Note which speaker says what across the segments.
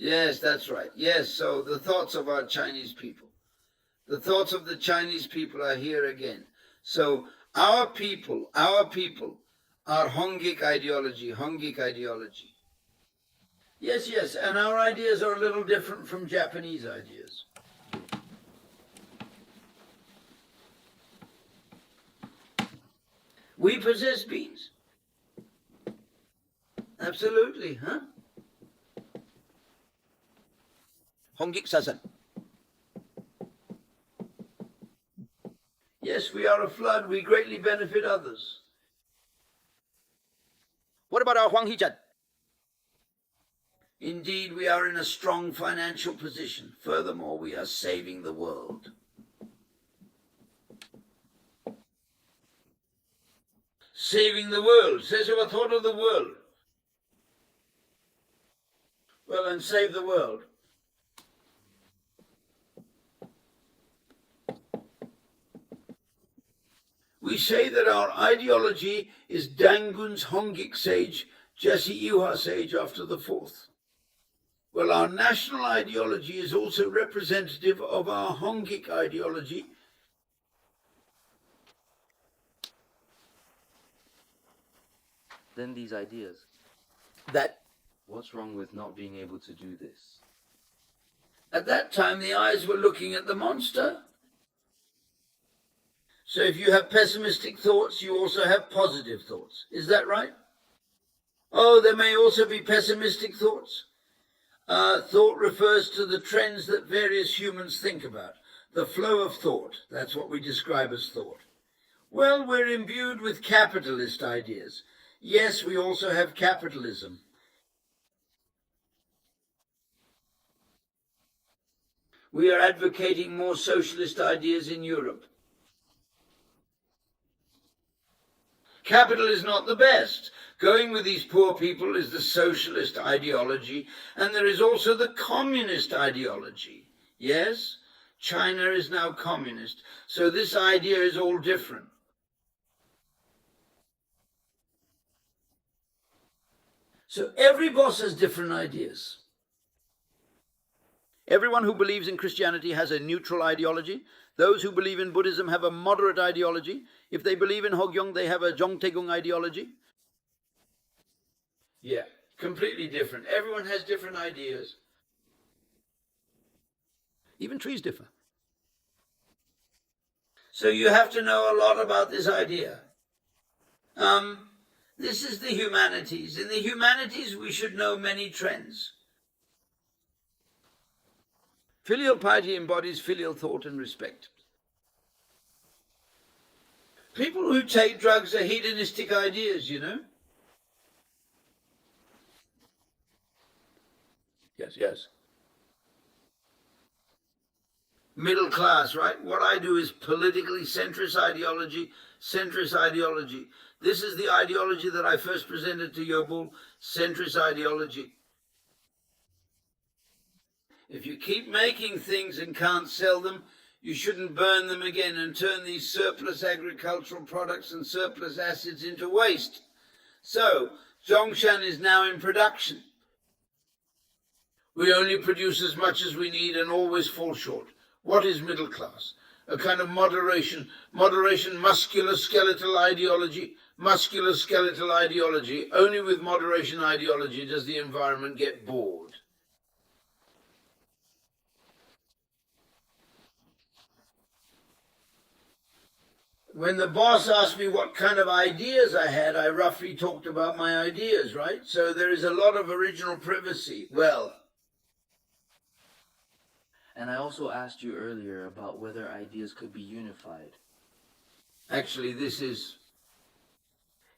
Speaker 1: Yes, that's right. Yes, so the thoughts of our Chinese people. The thoughts of the Chinese people are here again. So our people are Hongik ideology, Hongik ideology. Yes, yes, and our ideas are a little different from Japanese ideas. We possess beings. Absolutely, huh? Hongik Sasan. Yes, we are a flood. We greatly benefit others.
Speaker 2: What about our Huang Hichan?
Speaker 1: Indeed, we are in a strong financial position. Furthermore, we are saving the world. Saving the world. Says you have thought of the world. Well, and save the world. We say that our ideology is Dangun's Hongik sage, Jesse Iwa sage after the fourth. Well, our national ideology is also representative of our Hongik ideology.
Speaker 3: Then these ideas.
Speaker 1: That
Speaker 3: What's wrong with not being able to do this?
Speaker 1: at that time the eyes were looking at the monster. So if you have pessimistic thoughts, you also have positive thoughts. Is that right? Oh, there may also be pessimistic thoughts. Thought refers to the trends that various humans think about. The flow of thought, that's what we describe as thought. Well, we're imbued with capitalist ideas. Yes, we also have capitalism. We are advocating more socialist ideas in Europe. Capital is not the best. Going with these poor people is the socialist ideology, and there is also the communist ideology. Yes, China is now communist, so this idea is all different. So every boss has different ideas.
Speaker 2: Everyone who believes in Christianity has a neutral ideology. Those who believe in Buddhism have a moderate ideology. If they believe in Hogyong, they have a Zhongtaegung ideology.
Speaker 1: Yeah, completely different. Everyone has different ideas.
Speaker 2: Even trees differ.
Speaker 1: So you have to know a lot about this idea. This is the humanities. In the humanities, we should know many trends. Filial piety embodies filial thought and respect. People who take drugs are hedonistic ideas, you know.
Speaker 2: Yes, yes.
Speaker 1: Middle class, right? What I do is politically centrist ideology, centrist ideology. This is the ideology that I first presented to Yobul, centrist ideology. If you keep making things and can't sell them, you shouldn't burn them again and turn these surplus agricultural products and surplus acids into waste. So, Zhongshan is now in production. We only produce as much as we need and always fall short. What is middle class? A kind of moderation, musculoskeletal ideology. Musculoskeletal ideology. Only with moderation ideology does the environment get bored. When the boss asked me what kind of ideas I had, I roughly talked about my ideas, right? So there is a lot of original privacy. Well,
Speaker 3: And I also asked you earlier about whether ideas could be unified.
Speaker 1: actually, this is...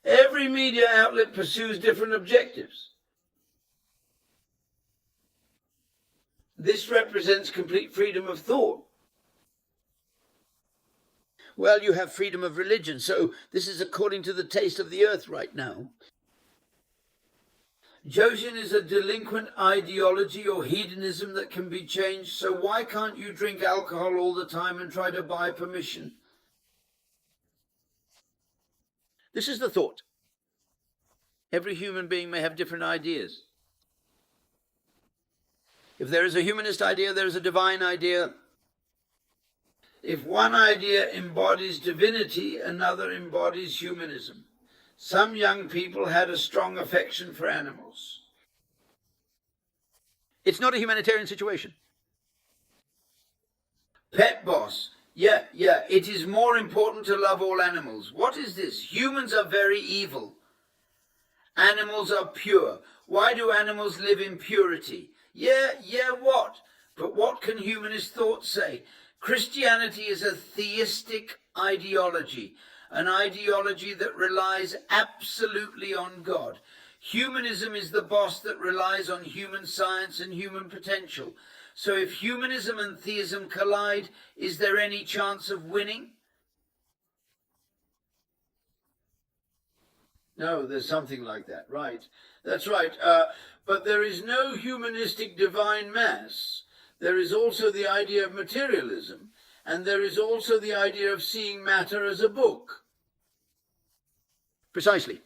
Speaker 1: Every media outlet pursues different objectives. This represents complete freedom of thought. Well, you have freedom of religion, so this is according to the taste of the earth right now. Joshin is a delinquent ideology or hedonism that can be changed, so why can't you drink alcohol all the time and try to buy permission?
Speaker 2: This is the thought. Every human being may have different ideas. If there is a humanist idea, there is a divine idea.
Speaker 1: If one idea embodies divinity, another embodies humanism. Some young people had a strong affection for animals.
Speaker 2: It's not a humanitarian situation.
Speaker 1: Pet boss. Yeah, it is more important to love all animals. What is this? Humans are very evil. Animals are pure. Why do animals live in purity? Yeah, what? But what can humanist thought say? Christianity is a theistic ideology, an ideology that relies absolutely on God. Humanism is the boss that relies on human science and human potential. So if humanism and theism collide, is there any chance of winning? No, there's something like that, right? That's right. But there is no humanistic divine mass. There is also the idea of materialism, and there is also the idea of seeing matter as a book.
Speaker 2: Precisely.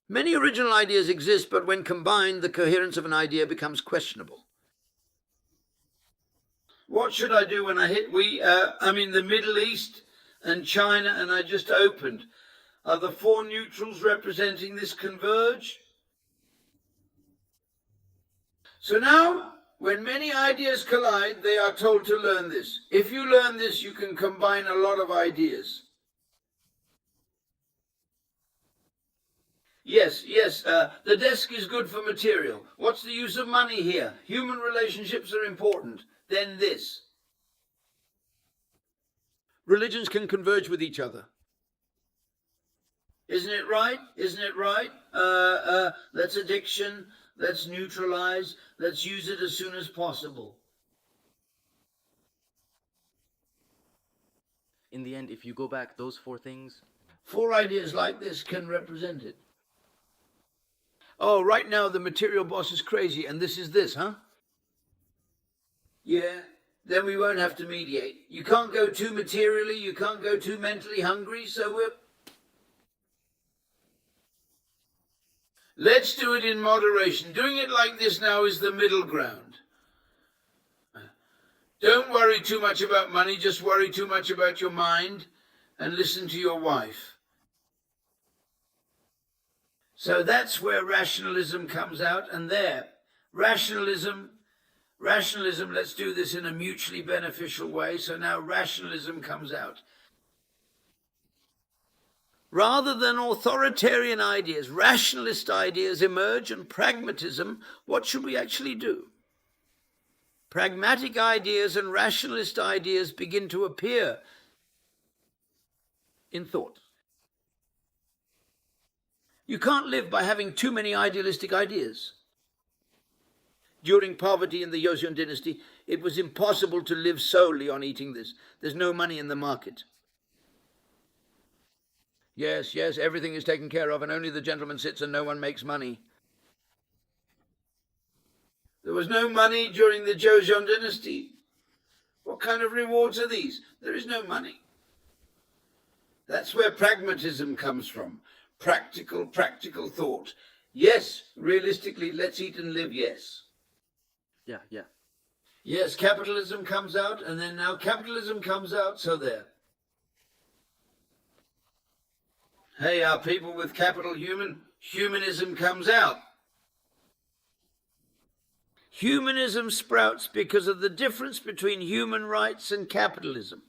Speaker 2: Many original ideas exist, but when combined, the coherence of an idea becomes questionable.
Speaker 1: What should I do when I'm in the Middle East and China, and I just opened. Are the four neutrals representing this converge? So now, when many ideas collide, they are told to learn this. If you learn this, you can combine a lot of ideas. Yes, the desk is good for material. What's the use of money here? Human relationships are important. Then this.
Speaker 2: Religions can converge with each other.
Speaker 1: Isn't it right? That's addiction. Let's neutralize. Let's use it as soon as possible.
Speaker 3: In the end, if you go back, those four things.
Speaker 1: Four ideas like this can represent it.
Speaker 2: Oh, right now the material boss is crazy, and this is this, huh?
Speaker 1: Yeah, then we won't have to mediate. You can't go too materially, you can't go too mentally hungry, so let's do it in moderation. Doing it like this now is the middle ground. Don't worry too much about money, just worry too much about your mind and listen to your wife. So that's where rationalism comes out, and there, rationalism, let's do this in a mutually beneficial way. So now rationalism comes out.
Speaker 2: Rather than authoritarian ideas, rationalist ideas emerge, and pragmatism, what should we actually do? Pragmatic ideas and rationalist ideas begin to appear in thought. You can't live by having too many idealistic ideas. During poverty in the Joseon dynasty, it was impossible to live solely on eating this. There's no money in the market. Yes, everything is taken care of, and only the gentleman sits and no one makes money.
Speaker 1: There was no money during the Joseon dynasty. What kind of rewards are these? There is no money. That's where pragmatism comes from. Practical thought. Yes, realistically, let's eat and live, yes.
Speaker 3: Yeah.
Speaker 1: Yes, capitalism comes out, and then now capitalism comes out, so there. Hey, are people with capital human? Humanism comes out.
Speaker 2: Humanism sprouts because of the difference between human rights and capitalism.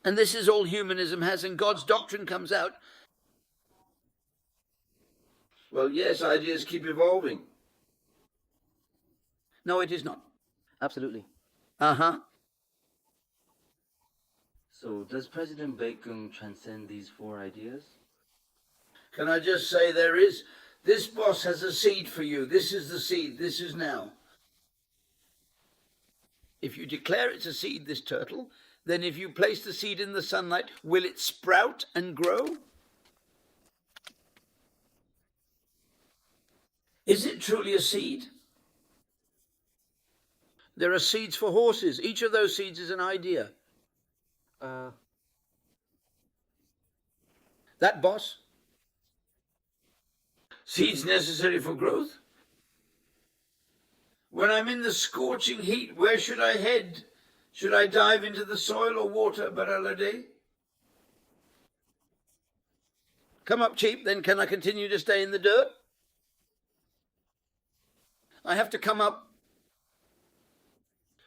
Speaker 2: And this is all humanism has, and God's doctrine comes out.
Speaker 1: Well, yes, ideas keep evolving.
Speaker 2: No, it is not.
Speaker 3: Absolutely.
Speaker 2: Uh-huh.
Speaker 3: So, does President Baekhyun transcend these four ideas?
Speaker 1: Can I just say there is? This boss has a seed for you. This is the seed. This is now.
Speaker 2: If you declare it's a seed, this turtle, then if you place the seed in the sunlight, will it sprout and grow?
Speaker 1: Is it truly a seed?
Speaker 2: There are seeds for horses. Each of those seeds is an idea. That boss?
Speaker 1: Seeds necessary for growth? When I'm in the scorching heat, where should I head? Should I dive into the soil or water, Baralade?
Speaker 2: Come up cheap, then can I continue to stay in the dirt? I have to come up.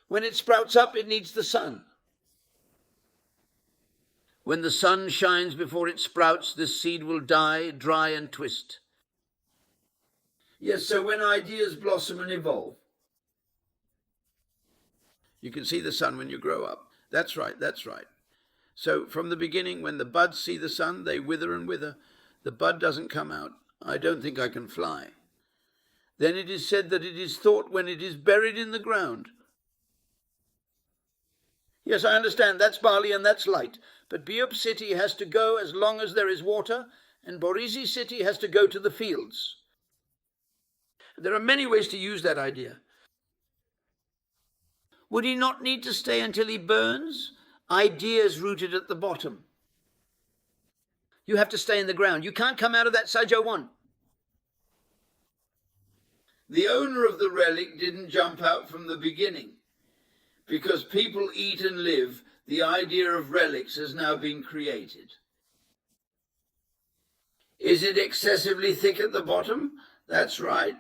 Speaker 2: When it sprouts up, it needs the sun. When the sun shines before it sprouts, this seed will die, dry and twist.
Speaker 1: Yes, so when ideas blossom and evolve.
Speaker 2: You can see the sun when you grow up. That's right, that's right. So from the beginning, when the buds see the sun, they wither and wither. The bud doesn't come out. I don't think I can fly. Then it is said that it is thought when it is buried in the ground. Yes, I understand. That's barley and that's light. But Biop city has to go as long as there is water, and Borisi city has to go to the fields. There are many ways to use that idea. Would he not need to stay until he burns? Ideas rooted at the bottom. You have to stay in the ground. You can't come out of that Sajo 1.
Speaker 1: The owner of the relic didn't jump out from the beginning. Because people eat and live, the idea of relics has now been created. Is it excessively thick at the bottom? That's right.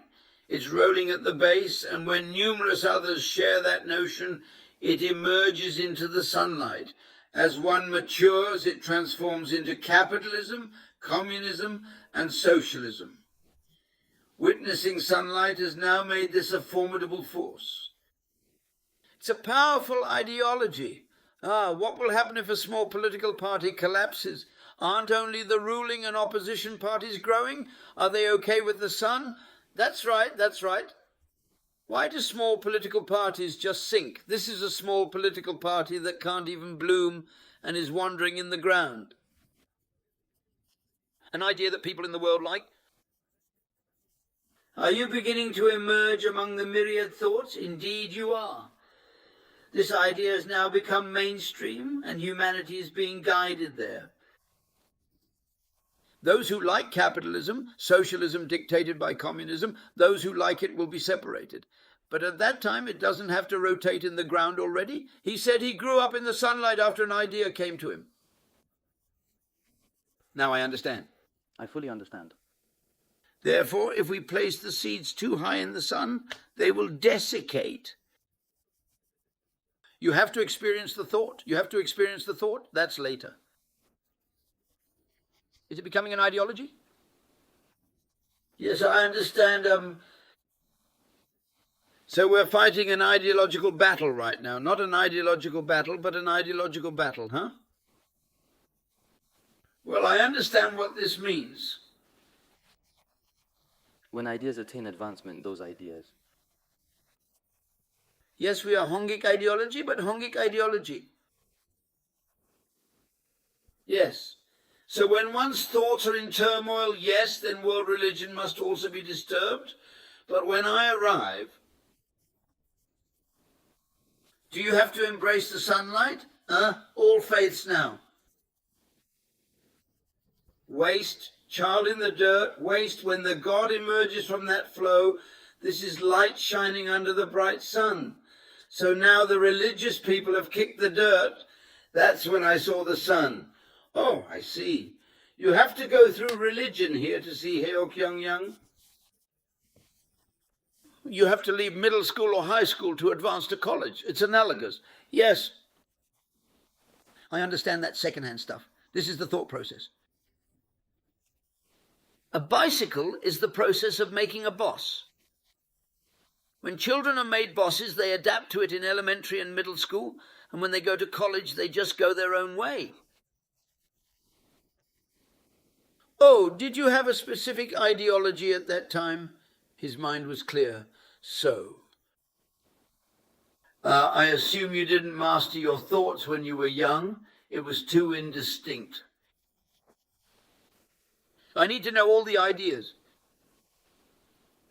Speaker 1: It's rolling at the base, and when numerous others share that notion, it emerges into the sunlight. As one matures, it transforms into capitalism, communism, and socialism. Witnessing sunlight has now made this a formidable force.
Speaker 2: It's a powerful ideology. What will happen if a small political party collapses? Aren't only the ruling and opposition parties growing? Are they okay with the sun? That's right, that's right. Why do small political parties just sink? This is a small political party that can't even bloom and is wandering in the ground. An idea that people in the world like?
Speaker 1: Are you beginning to emerge among the myriad thoughts? Indeed you are. This idea has now become mainstream, and humanity is being guided there.
Speaker 2: Those who like capitalism, socialism dictated by communism, those who like it will be separated. But at that time, it doesn't have to rotate in the ground already. He said he grew up in the sunlight after an idea came to him. Now I understand.
Speaker 3: I fully understand.
Speaker 2: Therefore, if we place the seeds too high in the sun, they will desiccate. You have to experience the thought. You have to experience the thought. That's later. Is it becoming an ideology?
Speaker 1: Yes, I understand.
Speaker 2: So we're fighting an ideological battle right now. Not an ideological battle, but an ideological battle, huh?
Speaker 1: Well, I understand what this means.
Speaker 3: When ideas attain advancement, those ideas.
Speaker 2: Yes, we are Hongic ideology, but Hongic ideology.
Speaker 1: Yes. So when one's thoughts are in turmoil, yes, then world religion must also be disturbed. But when I arrive, do you have to embrace the sunlight? All faiths now. Waste, child in the dirt, waste when the God emerges from that flow. This is light shining under the bright sun. So now the religious people have kicked the dirt. That's when I saw the sun. Oh, I see. You have to go through religion here to see Kyung-Young.
Speaker 2: You have to leave middle school or high school to advance to college. It's analogous. Yes. I understand that second-hand stuff. This is the thought process. A bicycle is the process of making a boss. When children are made bosses, they adapt to it in elementary and middle school, and when they go to college, they just go their own way. Oh, did you have a specific ideology at that time? His mind was clear. So.
Speaker 1: I assume you didn't master your thoughts when you were young. It was too indistinct.
Speaker 2: I need to know all the ideas.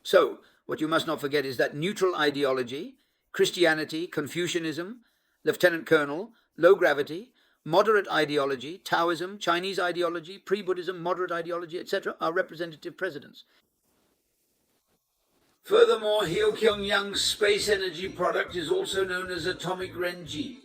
Speaker 2: So, what you must not forget is that neutral ideology, Christianity, Confucianism, Lieutenant Colonel, low gravity, moderate ideology, Taoism, Chinese ideology, pre-Buddhism, moderate ideology, etc. are representative presidents.
Speaker 1: Furthermore, Kyung-Young's space energy product is also known as atomic Renji.